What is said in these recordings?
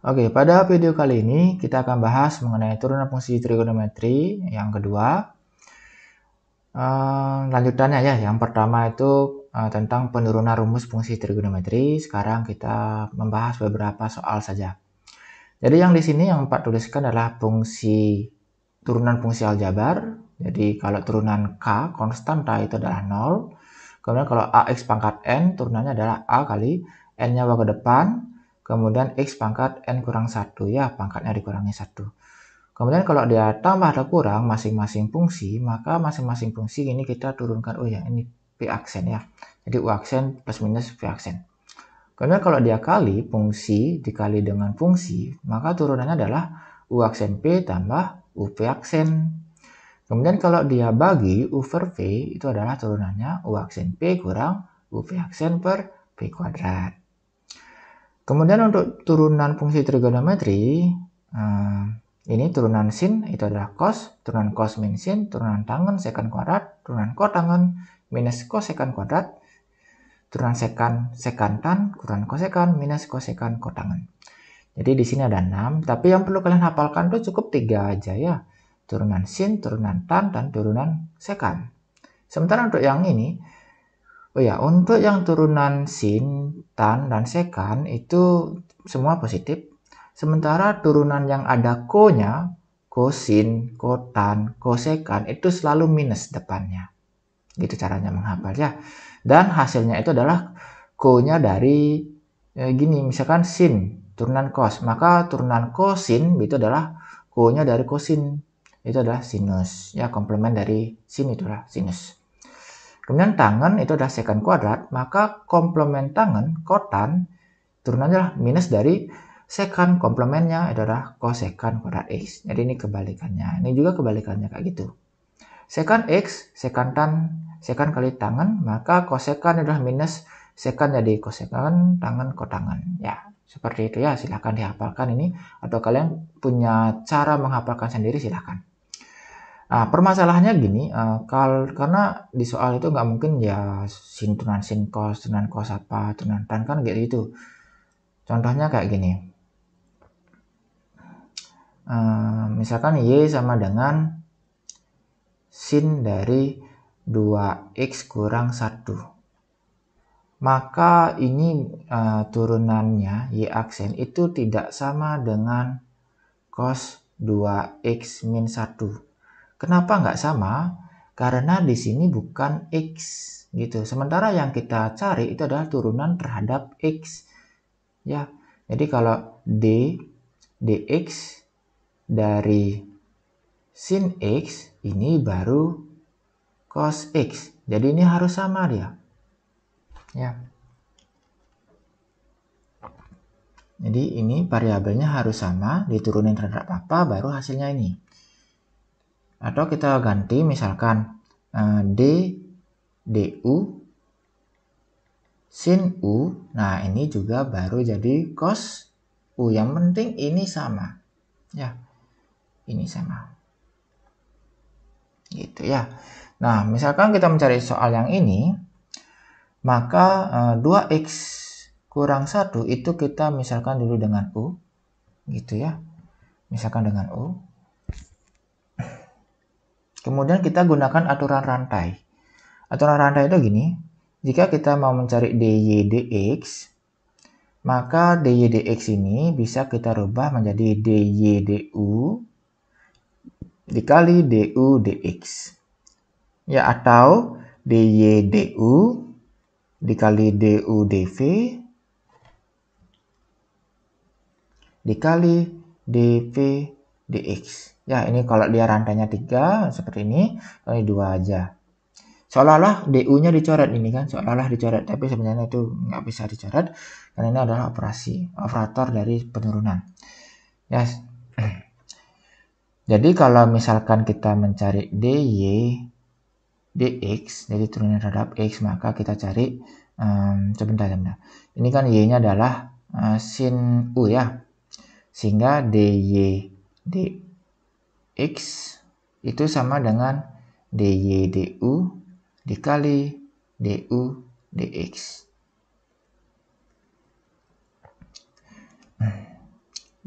Oke, pada video kali ini kita akan bahas mengenai turunan fungsi trigonometri yang kedua. Lanjutannya ya, yang pertama itu tentang penurunan rumus fungsi trigonometri. Sekarang kita membahas beberapa soal saja. Jadi yang di sini yang Pak tuliskan adalah turunan fungsi aljabar. Jadi kalau turunan K konstanta itu adalah 0. Kemudian kalau AX pangkat N turunannya adalah A kali N-nya bawa ke depan. Kemudian X pangkat N kurang 1 ya, pangkatnya dikurangi 1. Kemudian kalau dia tambah atau kurang masing-masing fungsi, maka masing-masing fungsi ini kita turunkan, oh ya ini P aksen ya. Jadi U aksen plus minus P aksen. Kemudian kalau dia kali fungsi dikali dengan fungsi, maka turunannya adalah U aksen P tambah U P aksen. Kemudian kalau dia bagi U per P, itu adalah turunannya U aksen P kurang U P aksen per P kuadrat. Kemudian untuk turunan fungsi trigonometri, ini turunan sin itu adalah cos, turunan cos min sin, turunan tangen sekant kuadrat, turunan kotangen minus kosekant kuadrat, turunan sekantan kurang kosekan minus kosekan kotangen. Jadi di sini ada 6, tapi yang perlu kalian hafalkan tuh cukup 3 aja ya. Turunan sin, turunan tan, dan turunan sekan. Sementara untuk yang ini, oh ya, untuk yang turunan sin, tan, dan sekan itu semua positif. Sementara turunan yang ada ko-nya, kosin, kotan, kosekan, itu selalu minus depannya. Gitu caranya menghafal ya. Dan hasilnya itu adalah ko-nya dari gini, misalkan sin, turunan cos. Maka turunan kosin itu adalah ko-nya dari kosin. Itu adalah sinus. Ya, komplement dari sin itulah sinus. Kemudian tangen itu adalah sekant kuadrat, maka komplement tangen, kotan, turunannya adalah minus dari sekant, komplementnya adalah kosekant kuadrat X. Jadi ini kebalikannya. Ini juga kebalikannya kayak gitu. Sekant X, sekant tan, sekant kali tangen, maka kosekant adalah minus sekant jadi kosekant, tangen, kotangen. Ya, seperti itu ya. Silahkan dihafalkan ini. Atau kalian punya cara menghafalkan sendiri, silahkan. Nah, permasalahannya gini, karena di soal itu nggak mungkin ya sin turunan cos apa, turunan tan kan kayak gitu. Contohnya kayak gini. Misalkan Y sama dengan sin dari 2X kurang 1. Maka ini turunannya Y aksen itu tidak sama dengan cos 2X min 1. Kenapa nggak sama? Karena di sini bukan X gitu. Sementara yang kita cari itu adalah turunan terhadap X. Ya. Jadi kalau dx dari sin X ini baru cos X. Jadi ini harus sama dia. Ya. Jadi ini variabelnya harus sama, diturunin terhadap apa baru hasilnya ini. Atau kita ganti misalkan du sin u. Nah, ini juga baru jadi cos u. Yang penting ini sama. Ya, ini sama. Gitu ya. Nah, misalkan kita mencari soal yang ini, maka 2x kurang 1 itu kita misalkan dulu dengan u. Gitu ya. Misalkan dengan u. Kemudian kita gunakan aturan rantai. Aturan rantai itu gini, jika kita mau mencari dy dx, maka dy dx ini bisa kita rubah menjadi dy du dikali du dx. Ya, atau dy du dikali du dv dikali dv dx. Ya, ini kalau dia rantainya 3 seperti ini, ini 2 aja. Seolah-olah du-nya dicoret ini kan, seolah-olah dicoret, tapi sebenarnya itu nggak bisa dicoret karena ini adalah operator dari penurunan. Ya. Jadi kalau misalkan kita mencari dy dx, jadi turunan terhadap x, maka kita cari sebentar. Ini kan y-nya adalah sin u ya. Sehingga dy dx itu sama dengan dy du dikali du dx.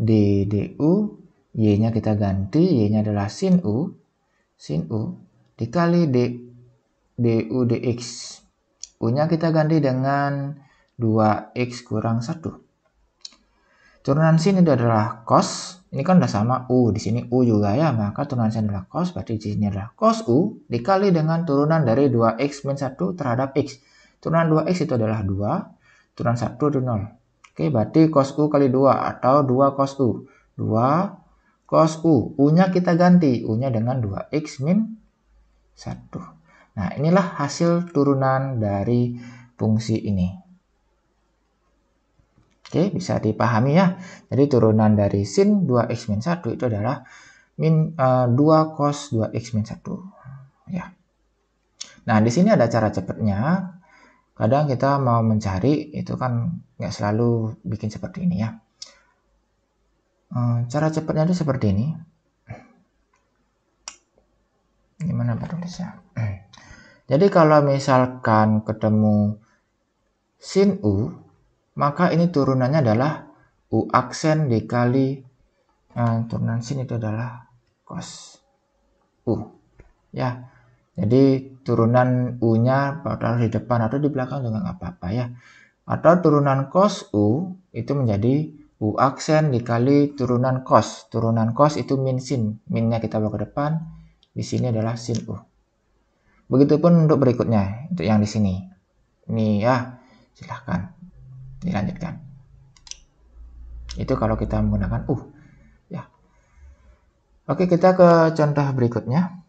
du, y-nya kita ganti, y-nya adalah sin u, dikali du dx. U-nya kita ganti dengan 2x kurang 1. Turunan sin itu adalah cos. Ini kan udah sama u, di sini u juga ya, maka turunan sin adalah cos, berarti di sini adalah cos u dikali dengan turunan dari 2x min 1 terhadap x. Turunan 2x itu adalah 2, turunan 1 itu 0. Oke, berarti cos u kali 2 atau 2 cos u. 2 cos u. U-nya kita ganti, u-nya dengan 2x min 1. Nah, inilah hasil turunan dari fungsi ini. Oke, bisa dipahami ya. Jadi turunan dari sin 2x min 1 itu adalah 2 cos 2x min 1. Ya. Nah, di sini ada cara cepatnya. Kadang kita mau mencari, itu kan nggak selalu bikin seperti ini ya. Cara cepatnya itu seperti ini. Gimana Pak tulisnya? Jadi kalau misalkan ketemu sin u, maka ini turunannya adalah u aksen dikali turunan sin itu adalah cos u. Ya, jadi turunan u-nya taruh di depan atau di belakang juga nggak apa-apa ya. Atau turunan cos u itu menjadi u aksen dikali turunan cos. Turunan cos itu min sin. Minnya kita bawa ke depan. Di sini adalah sin u. Begitupun untuk berikutnya, untuk yang di sini. Ini ya, silahkan dilanjutkan. Itu kalau kita menggunakan ya. Oke, kita ke contoh berikutnya.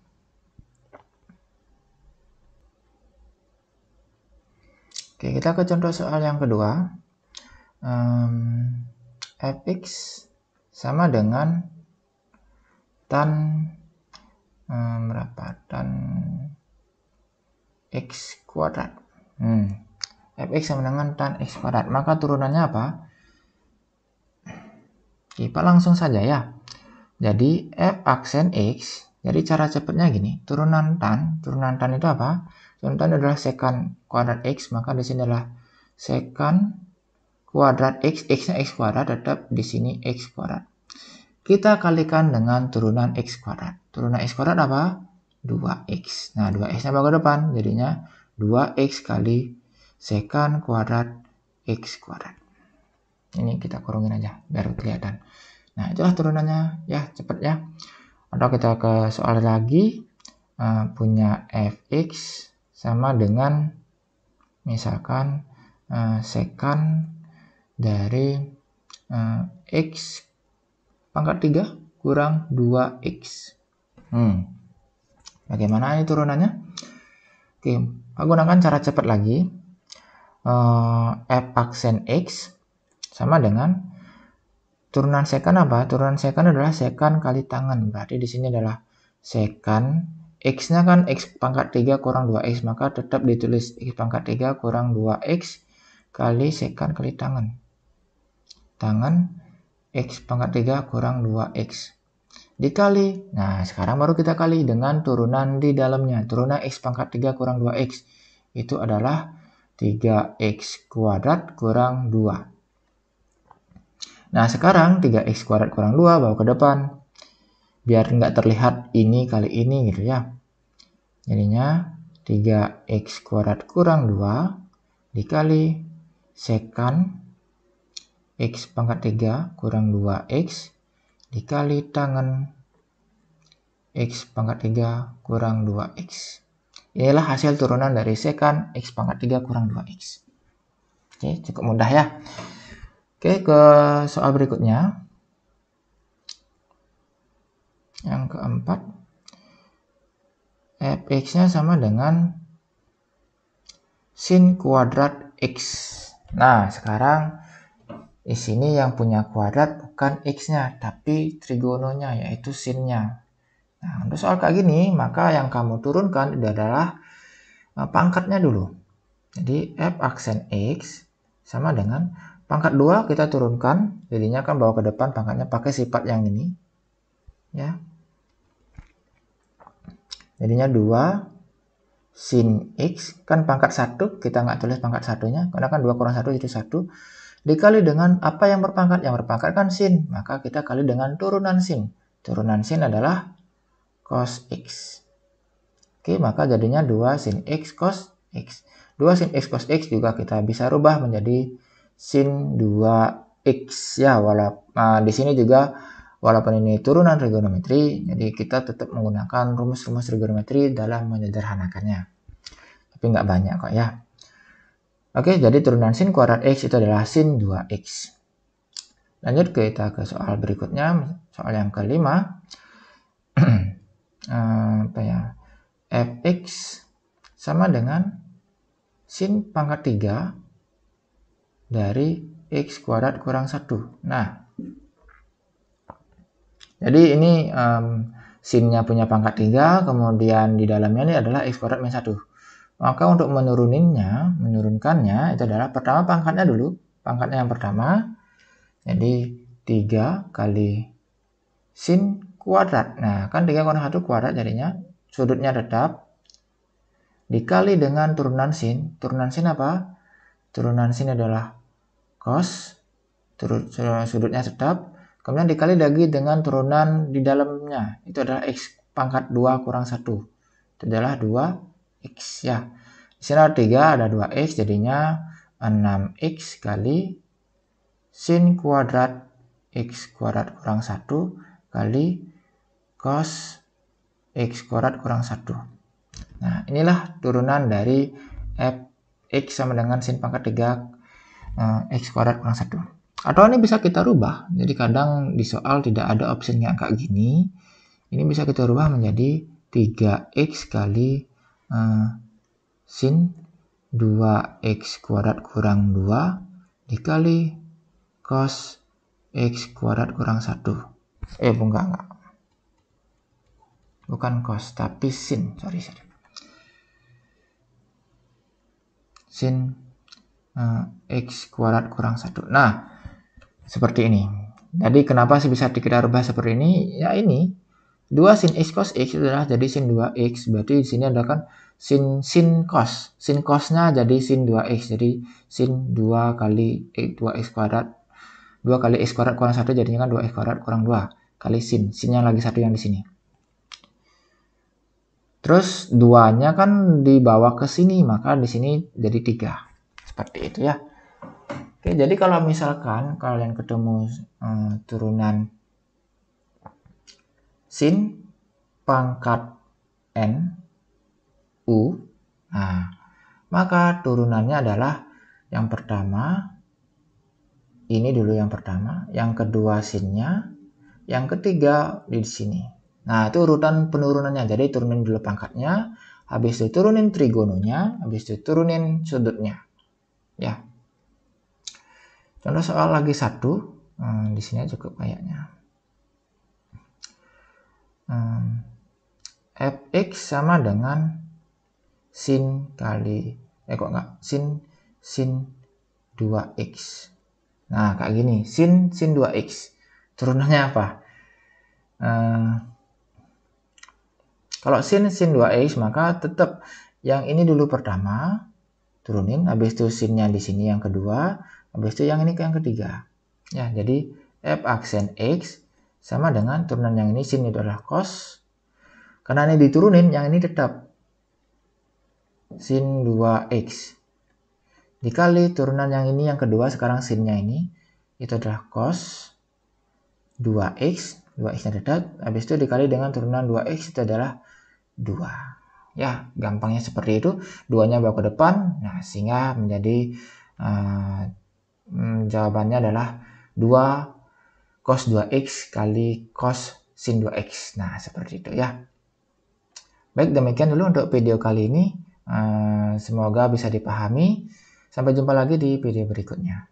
Oke, kita ke contoh soal yang kedua. Fx sama dengan tan berapa? Tan x kuadrat. Fx sama dengan tan x kuadrat. Maka turunannya apa? Kita langsung saja ya. Jadi f aksen x. Jadi cara cepatnya gini. Turunan tan itu apa? Turunan tan adalah sekan kuadrat x. Maka di sini adalah sekan kuadrat x. X-nya x kuadrat, tetap di sini x kuadrat. Kita kalikan dengan turunan x kuadrat. Turunan x kuadrat apa? 2x. Nah, 2x-nya bawa ke depan. Jadinya 2x kali sekan kuadrat x kuadrat. Ini kita kurungin aja biar kelihatan. Nah, itulah turunannya ya, cepat ya. Atau kita ke soal lagi. Punya fx sama dengan misalkan sekan dari x pangkat 3 kurang 2x. Bagaimana ini turunannya? Oke, gunakan cara cepat lagi. F aksen x sama dengan turunan sekan apa? Turunan sekan adalah sekan kali tangan. Berarti di sini adalah sekan. X-nya kan x pangkat 3 kurang 2x. Maka tetap ditulis x pangkat 3 kurang 2x kali sekan kali tangan. Tangan x pangkat 3 kurang 2x. Dikali. Nah, sekarang baru kita kali dengan turunan di dalamnya. Turunan x pangkat 3 kurang 2x. Itu adalah 3x kuadrat kurang 2. Nah, sekarang 3x kuadrat kurang 2 bawa ke depan. Biar nggak terlihat ini kali ini gitu ya. Jadinya 3x kuadrat kurang 2 dikali sekan x pangkat 3 kurang 2x dikali tangan x pangkat 3 kurang 2x. Inilah hasil turunan dari sekan x pangkat 3 kurang 2x. Oke, cukup mudah ya. Oke, ke soal berikutnya. Yang keempat. Fx-nya sama dengan sin kuadrat x. Nah, sekarang di sini yang punya kuadrat bukan x-nya, tapi trigononya, yaitu sin-nya. Nah, untuk soal kayak gini, maka yang kamu turunkan adalah pangkatnya dulu. Jadi, f aksen x sama dengan pangkat 2 kita turunkan, jadinya kan bawa ke depan pangkatnya pakai sifat yang ini. Ya. Jadinya 2 sin x, kan pangkat 1, kita nggak tulis pangkat 1-nya, karena kan 2 kurang 1 jadi 1. dikali dengan apa yang berpangkat? Yang berpangkat kan sin, maka kita kali dengan turunan sin. Turunan sin adalah cos X. Oke, maka jadinya 2 sin X cos X. 2 sin X cos X juga kita bisa rubah menjadi sin 2X ya. Di sini juga walaupun ini turunan trigonometri, jadi kita tetap menggunakan rumus-rumus trigonometri dalam menyederhanakannya. Tapi nggak banyak kok ya. Oke, jadi turunan sin kuadrat X itu adalah sin 2X. Lanjut kita ke soal berikutnya, soal yang kelima. Apa ya? Fx sama dengan sin pangkat 3 dari X kuadrat kurang 1. Nah, jadi ini sinnya punya pangkat 3, kemudian di dalamnya ini adalah X kuadrat min 1. Maka untuk menurunkannya itu adalah pertama pangkatnya dulu. Pangkatnya yang pertama, jadi 3 kali sin kuadrat. Nah, kan 3 kurang 1 kuadrat jadinya sudutnya tetap dikali dengan turunan sin. Turunan sin apa? Turunan sin adalah cos, sudutnya tetap, kemudian dikali lagi dengan turunan di dalamnya. Itu adalah X pangkat 2 kurang 1. Itu adalah 2X ya. Di sini ada 3, ada 2X, jadinya 6X kali sin kuadrat X kuadrat kurang 1 kali cos X kuadrat kurang 1. Nah, inilah turunan dari Fx sama dengan sin pangkat 3 X kuadrat kurang 1. Atau ini bisa kita rubah. Jadi kadang di soal tidak ada opsinya kayak gini. Ini bisa kita rubah menjadi 3X kali sin 2X kuadrat kurang 2 dikali cos X kuadrat kurang 1. Enggak. Bukan cos, tapi sin. Sorry. Sin X kuadrat kurang 1. Nah, seperti ini. Jadi kenapa sih bisa kita rubah seperti ini? Ya ini, 2 sin X cos X adalah jadi sin 2X. Berarti di sini ada kan sin cos. Sin cosnya jadi sin 2X. Jadi sin 2 kali 2X kuadrat. 2 kali X kuadrat kurang 1 jadinya kan 2X kuadrat kurang 2 kali sin. Sinnya lagi 1 yang di sini. Terus 2-nya kan dibawa ke sini, maka di sini jadi 3. Seperti itu ya. Oke, jadi kalau misalkan kalian ketemu turunan sin pangkat n u, nah, maka turunannya adalah yang pertama, ini dulu yang pertama, yang kedua sinnya, yang ketiga di sini. Nah, itu urutan penurunannya. Jadi turunin dulu pangkatnya, habis itu turunin trigononya, habis itu turunin sudutnya. Ya. Contoh soal lagi 1, di sini cukup kayaknya. Fx sama dengan sin kali sin 2x. Nah, kayak gini, sin 2x. Turunannya apa? Kalau sin 2x, maka tetap yang ini dulu pertama, turunin, habis itu sinnya di sini yang kedua, habis itu yang ini yang ketiga. Ya, jadi f aksen x sama dengan turunan yang ini, sin itu adalah cos. Karena ini diturunin, yang ini tetap sin 2x. Dikali turunan yang ini yang kedua, sekarang sinnya ini, itu adalah cos 2x. 2x-nya tetap, habis itu dikali dengan turunan 2x itu adalah 2. Ya, gampangnya seperti itu. 2-nya bawa ke depan, nah sehingga menjadi jawabannya adalah 2 cos 2x kali cos sin 2x. Nah, seperti itu ya. Baik, demikian dulu untuk video kali ini. Semoga bisa dipahami. Sampai jumpa lagi di video berikutnya.